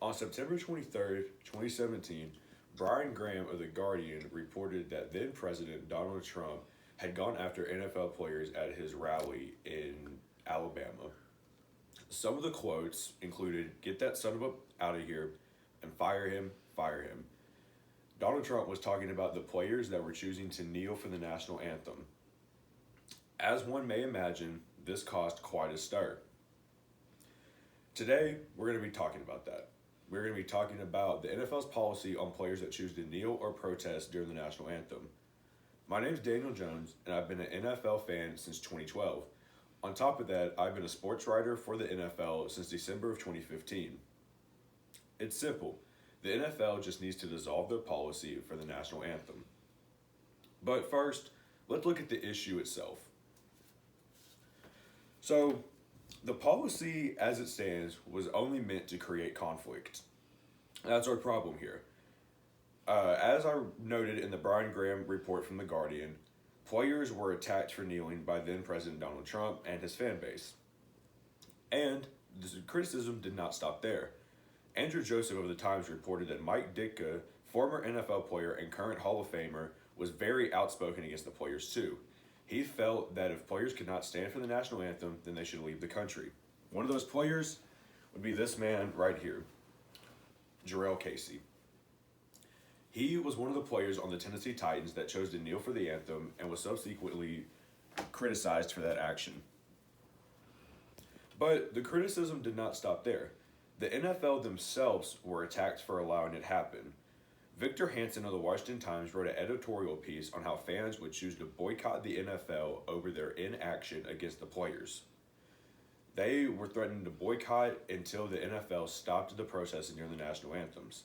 On September 23rd, 2017, Brian Graham of The Guardian reported that then President Donald Trump had gone after NFL players at his rally in Alabama. Some of the quotes included, "Get that son of a out of here," and "Fire him, fire him." Donald Trump was talking about the players that were choosing to kneel for the national anthem. As one may imagine, this caused quite a stir. Today, we're going to be talking about that. We're going to be talking about the NFL's policy on players that choose to kneel or protest during the national anthem. My name is Daniel Jones, and I've been an NFL fan since 2012. On top of that, I've been a sports writer for the NFL since December of 2015. It's simple. The NFL just needs to dissolve their policy for the national anthem. But first, let's look at the issue itself. So, the policy as it stands was only meant to create conflict. That's our problem here. As I noted in the Brian Graham report from The Guardian, players were attacked for kneeling by then President Donald Trump and his fan base. And the criticism did not stop there. Andrew Joseph of the Times reported that Mike Ditka, former NFL player and current Hall of Famer, was very outspoken against the players too. He felt that if players could not stand for the national anthem, then they should leave the country. One of those players would be this man right here, Jarrell Casey. He was one of the players on the Tennessee Titans that chose to kneel for the anthem and was subsequently criticized for that action. But the criticism did not stop there. The NFL themselves were attacked for allowing it happen. Victor Hansen of the Washington Times wrote an editorial piece on how fans would choose to boycott the NFL over their inaction against the players. They were threatening to boycott until the NFL stopped the protesting during the national anthems.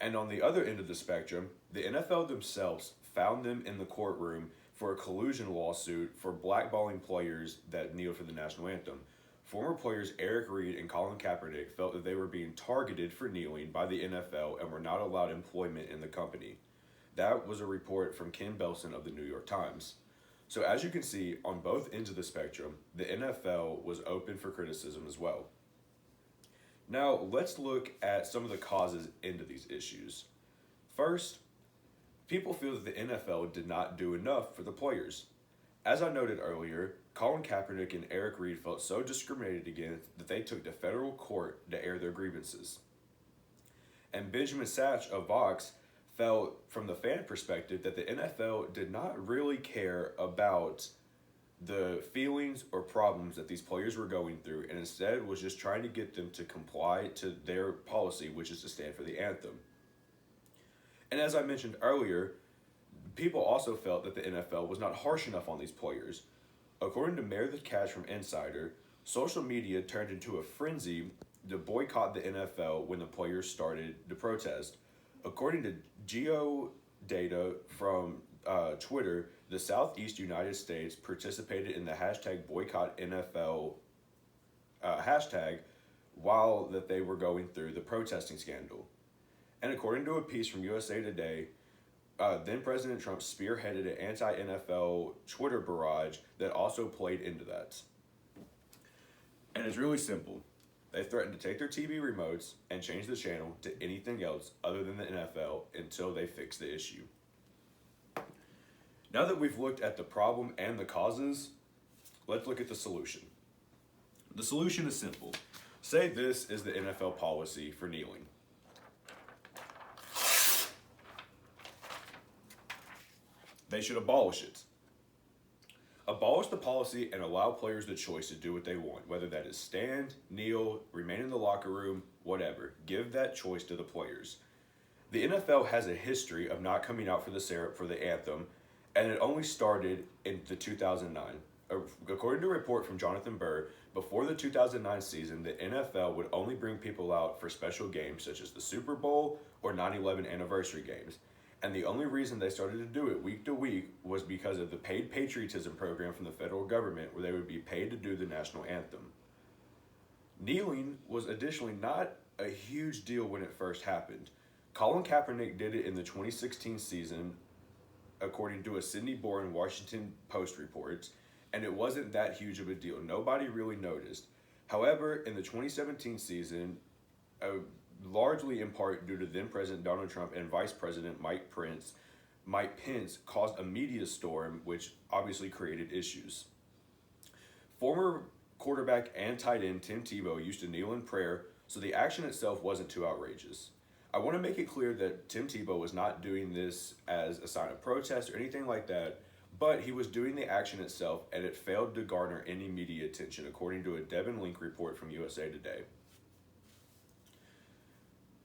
And on the other end of the spectrum, the NFL themselves found them in the courtroom for a collusion lawsuit for blackballing players that kneeled for the national anthem. Former players Eric Reid and Colin Kaepernick felt that they were being targeted for kneeling by the NFL and were not allowed employment in the company. That was a report from Ken Belson of the New York Times. So as you can see, on both ends of the spectrum, the NFL was open for criticism as well. Now, let's look at some of the causes into these issues. First, people feel that the NFL did not do enough for the players. As I noted earlier, Colin Kaepernick and Eric Reid felt so discriminated against that they took to federal court to air their grievances. And Benjamin Satch of Vox felt, from the fan perspective, that the NFL did not really care about the feelings or problems that these players were going through, and instead was just trying to get them to comply to their policy, which is to stand for the anthem. And as I mentioned earlier, people also felt that the NFL was not harsh enough on these players. According to Mayor the Cash from Insider, social media turned into a frenzy to boycott the NFL when the players started to protest. According to geo data from Twitter, the Southeast United States participated in the hashtag boycott NFL hashtag while that they were going through the protesting scandal. And according to a piece from USA Today, then President Trump spearheaded an anti-NFL Twitter barrage that also played into that. And it's really simple. They threatened to take their TV remotes and change the channel to anything else other than the NFL until they fix the issue. Now that we've looked at the problem and the causes, let's look at the solution. The solution is simple. Say this is the NFL policy for kneeling. They should abolish it. Abolish the policy and allow players the choice to do what they want, whether that is stand, kneel, remain in the locker room, whatever. Give that choice to the players. The NFL has a history of not coming out for the anthem, and it only started in the 2009. According to a report from Jonathan Burr, before the 2009 season, the NFL would only bring people out for special games such as the Super Bowl or 9/11 anniversary games. And the only reason they started to do it week to week was because of the paid patriotism program from the federal government, where they would be paid to do the national anthem. Kneeling was additionally not a huge deal when it first happened. Colin Kaepernick did it in the 2016 season, according to a Sidney Bourne Washington Post reports, and it wasn't that huge of a deal. Nobody really noticed. However, in the 2017 season, largely in part due to then President Donald Trump and Vice President Mike Pence caused a media storm, which obviously created issues. Former quarterback and tight end Tim Tebow used to kneel in prayer, so the action itself wasn't too outrageous. I want to make it clear that Tim Tebow was not doing this as a sign of protest or anything like that, but he was doing the action itself, and it failed to garner any media attention, according to a Devin Link report from USA Today.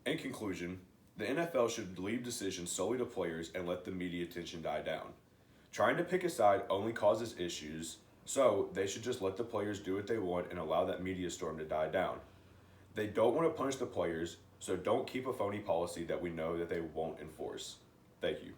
In conclusion, the NFL should leave decisions solely to players and let the media attention die down. Trying to pick a side only causes issues, so they should just let the players do what they want and allow that media storm to die down. They don't want to punish the players, so don't keep a phony policy that we know that they won't enforce. Thank you.